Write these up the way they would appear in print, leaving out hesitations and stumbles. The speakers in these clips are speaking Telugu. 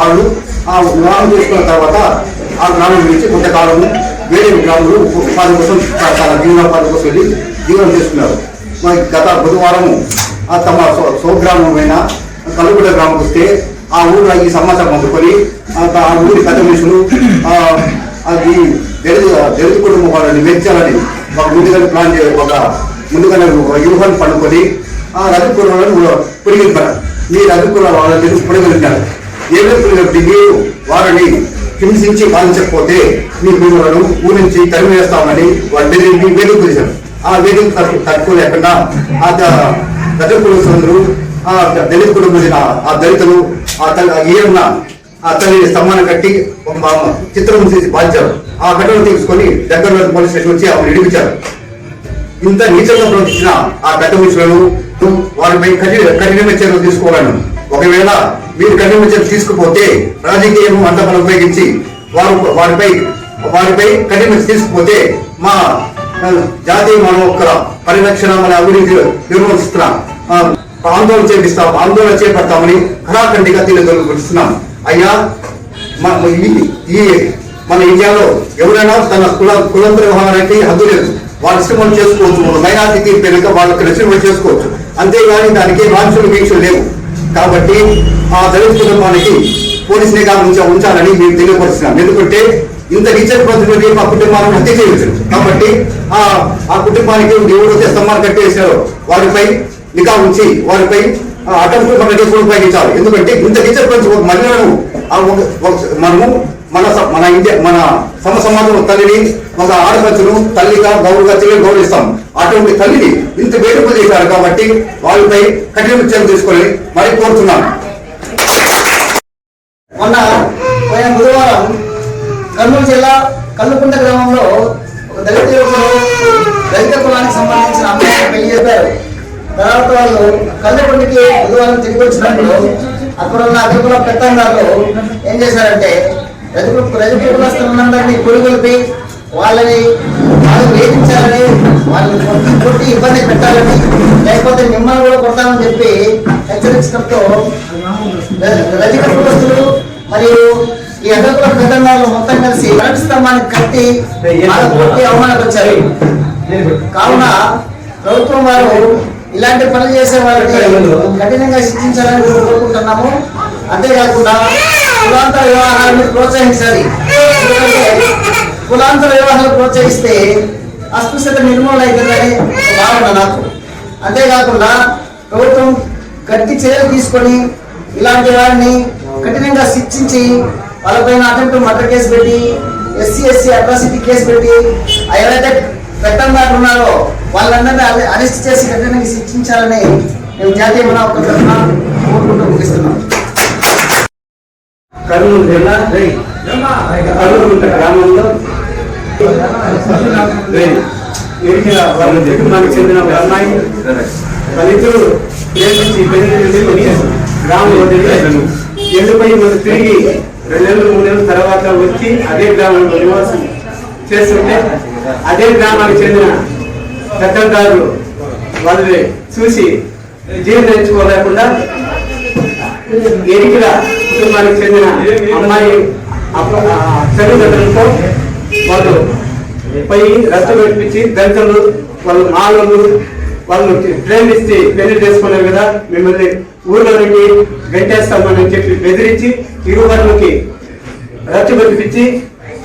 వాళ్ళు ఆ వివాహం చేసుకున్న తర్వాత ఆ గ్రామం నుంచి కొంతకాలము వేరే గ్రామంలో ఉపాధి కోసం చాలా జీవనోపాధి కోసం వెళ్ళి జీవనం చేసుకున్నారు. మరి గత బుధవారము తమ స్వగ్రామమైన కలుగుడ గ్రామం వస్తే ఆ ఊళ్ళో ఈ సమాచారం అందుకొని ఆ ఊరి పెద్ద మనుషులు అది దళిత కుటుంబం వాళ్ళని మెచ్చాలని ఒక ముందుగానే వ్యూహాన్ని పండుకొని ఆ రజకులను పురిగిస్తారు. మీ రజకుల వాళ్ళని పురగలిగారు. ఏదో పురిగట్టి మీరు వారిని హింసించి పాలించకపోతే మీరు వాళ్ళను ఊరి నుంచి తరిమి వేస్తామని వాళ్ళు వేదిక పిలిచారు. ఆ వేదిక తట్టుకోలేకుండా ఆ రజకుల సోదరు ఆ దళిత కుటుంబం ఆ దళితులు ఆ తల్లిని స్తంభాన్ని కట్టి ఒక చిత్రం తీసి బాధించారు. ఆ ఘటన తీసుకొని దగ్గర పోలీస్ స్టేషన్ వచ్చి ఆమెను ఇడిపించారు. ఇంత నీచంగా ప్రవర్తించిన ఆ పెద్ద మనుషులను వారిపై కఠినమైన చర్యలు తీసుకోవాలను. ఒకవేళ మీరు కఠినమైన చర్యలు తీసుకుపోతే రాజకీయం అంతమని ఉపయోగించి వారిపై కఠినమైన తీసుకుపోతే మా జాతీయ మానవ హక్కుల పరిరక్షణ మన అభివృద్ధి నిర్వహిస్తున్న ఆందోళన చేపడతామని ఖరాఖండిగా తెలియజేస్తున్నాం. అయ్యా మన ఇండియాలో ఎవరైనా తన కులంతర వ్యవహారానికి హద్దు లేదు. వాళ్ళ ఇష్టం చేసుకోవచ్చు. మైనార్టీ తీర్పు కనుక వాళ్ళకి రక్షణ చేసుకోవచ్చు. అంతేగాని దానికి వాంఛలు వీక్షలు లేవు. కాబట్టి ఆ దళిత కుటుంబానికి పోలీస్ నిఘా ఉంచాలని మేము తెలియపరుస్తున్నాం. ఎందుకంటే ఇంత రీచర్ ప్రతినిధి మా కుటుంబాలను హత్య చేయవచ్చు. కాబట్టి ఆ కుటుంబానికి ఎవరైతే స్తంభాలు కట్టేసారో వారిపై నిఘా ఉంచి వారిపై అటెంప్ట్ మర్డర్ కేసులు ఉపయోగించాలి. ఎందుకంటే ఇంత రీచర్ ప్రతి ఒక మహిళలను మనము మన ఇండియా మన సమాజంలో తల్లిని ఒక ఆడపడుచును తల్లిగా గౌరవిస్తాం. అటువంటి తల్లిని ఇంత వేడుక చేశారు. కాబట్టి వాళ్ళపై కఠిన చర్యలు తీసుకొని మరి కోరుతున్నాను. మొన్న పోయిన బుధవారం కర్నూలు జిల్లా కల్లుకుంట గ్రామంలో ఒక దళిత యువకులు దళిత కులానికి సంబంధించిన అమ్మాయిని పెళ్లి చేశారు. తర్వాత వాళ్ళు కల్లుకుంటకి బుధవారం తిరిగి వచ్చినప్పుడు అక్కడ ఉన్న అగ్రకుల పెత్తందారులు ఏం చేశారంటే రజక కులస్తులందరినీ పురుగొల్పి వాళ్ళని వేధించాలని, వాళ్ళని కొట్టి ఇబ్బంది పెట్టాలని, లేకపోతే మిమ్మల్ని కూడా కొడతామని చెప్పి హెచ్చరించడంతో రజక కులస్తులు మరియు ఈ అగ్రకుల పెద్దందారులు మొత్తం కలిసి కరెంట్ స్తంభాన్ని కట్టి కొట్టి అవమానపరిచారు. కావున ప్రభుత్వం వారు ఇలాంటి పనులు చేసే వారిని కఠినంగా శిక్షించాలని కోరుకుంటున్నాము. అంతేకాకుండా కులాంతర వివాహాలను ప్రోత్సహించాలి. ఎందుకంటే కులాంతర వివాహాలు ప్రోత్సహిస్తే అస్పృశ్యత నిర్మూలన అవుతుందని ఒక భావన నాకు. అంతేకాకుండా ప్రభుత్వం గట్టి చర్యలు తీసుకొని ఇలాంటి వారిని కఠినంగా శిక్షించి వాళ్ళపైన అటెంప్ట్ మర్డర్ కేసు పెట్టి ఎస్సీ అట్రాసిటీ కేసు పెట్టి ఎవరైతే పెత్తందారులు ఉన్నారో వాళ్ళందరినీ అరెస్ట్ చేసి కఠినంగా శిక్షించాలని మేము జాతీయ మానవ హక్కుల తరఫున కోరుకుంటూ ముగిస్తున్నాం. కర్నూలు జిల్లా కర్నూలు గ్రామంలో కుటుంబానికి చెందిన ఒక అమ్మాయి వాళ్ళిద్దరూ ప్రేమించి పెళ్లి గ్రామంలో ఎండిపోయి మనం తిరిగి 2 నెలలు 3 నెలల తర్వాత వచ్చి అదే గ్రామంలో నివాసం చేస్తుంటే అదే గ్రామానికి చెందిన పెద్దదారులు వాళ్ళని చూసి జీర్ణించుకోలేకుండా ఎరికిల కుటుంబానికి చెందిన అమ్మాయి తల్లిదండ్రులతో వాళ్ళు పై రక్తం పెట్టించి దళితులు వాళ్ళు మాలలు వాళ్ళు ప్రేమిస్తే పెళ్లి చేసుకున్నారు కదా, మిమ్మల్ని ఊర్లో నుండి గంటేస్తామని చెప్పి బెదిరించి ఇరువర్లకి రచ్చ పెట్టించి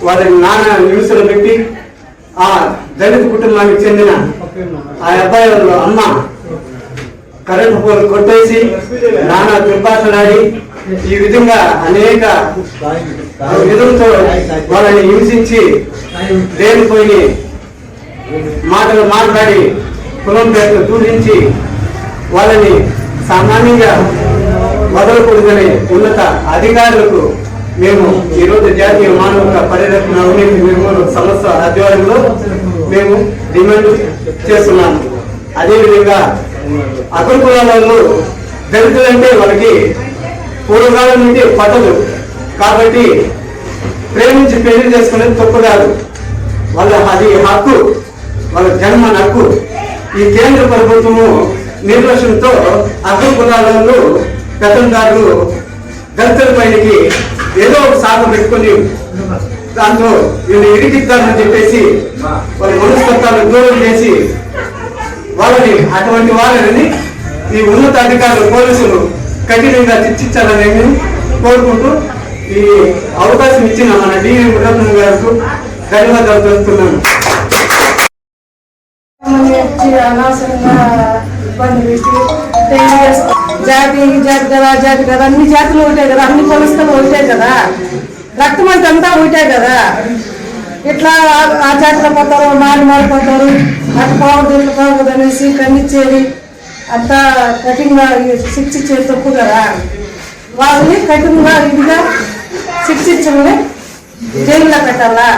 వాళ్ళని నానా న్యూస్లో పెట్టి ఆ దళిత కుటుంబానికి చెందిన ఆ అబ్బాయి వాళ్ళ అమ్మ కరెంటు పోలు కొట్టేసి నానా దుర్భాషలాడి ఈ విధంగా అనేక విధులతో వాళ్ళని హింసించి దేనిపోయి మాటలు మాట్లాడి కులం పేరుతో దూషించి వాళ్ళని సామాన్యంగా వదలకూడదని ఉన్నత అధికారులకు మేము ఈరోజు జాతీయ మానవ పరిరక్షణ అవినీతి నిర్మూలన సంస్థ ఆధ్వర్యంలో మేము డిమాండ్ చేస్తున్నాము. అదేవిధంగా అగ్ర కులాలలో దళితులంటే వాళ్ళకి పూర్వకాలం నుండి పట్టదు కాబట్టి ప్రేమించి పెళ్లి చేసుకునేది తప్పు కాదు. వాళ్ళ అది హక్కు, వాళ్ళ జన్మ హక్కు. ఈ కేంద్ర ప్రభుత్వము నిర్లక్ష్యంతో అగ్ర కులాలలో పెత్తందారులు దళితుల పైనకి ఏదో ఒక సాగు పెట్టుకొని దాంట్లో వీళ్ళు ఇరికిద్దామని చెప్పేసి వాళ్ళ మనస్తత్వాలను దూరం చేసి వాళ్ళని అటువంటి వాళ్ళని ఈ ఉన్నత అధికారులు పోలీసులు కఠినంగా శిక్షించాలని కోరుకుంటూ ఈ అవకాశం ఇచ్చిన మన డివి మురళీ గారికి ధన్యవాదాలు తెలుపుతున్నాను. అనవసరంగా ఇబ్బంది పెట్టి జాతి జాతి కదా అన్ని జాతులు ఉంటాయి కదా, అన్ని కొలుస్తలు ఉంటాయి కదా, రక్తం అంటే అంతా ఉంటాయి కదా. ఇట్లా ఆ జాతిలో పోతారు, మారిపోతారు, అటు పోవద్దు అనేసి ఖండించేది అంతా కఠినంగా శిక్షించేది తప్పు కదా. వాళ్ళని కఠినంగా ఇదిగా శిక్షించమని జైల్లో పెట్టాలా.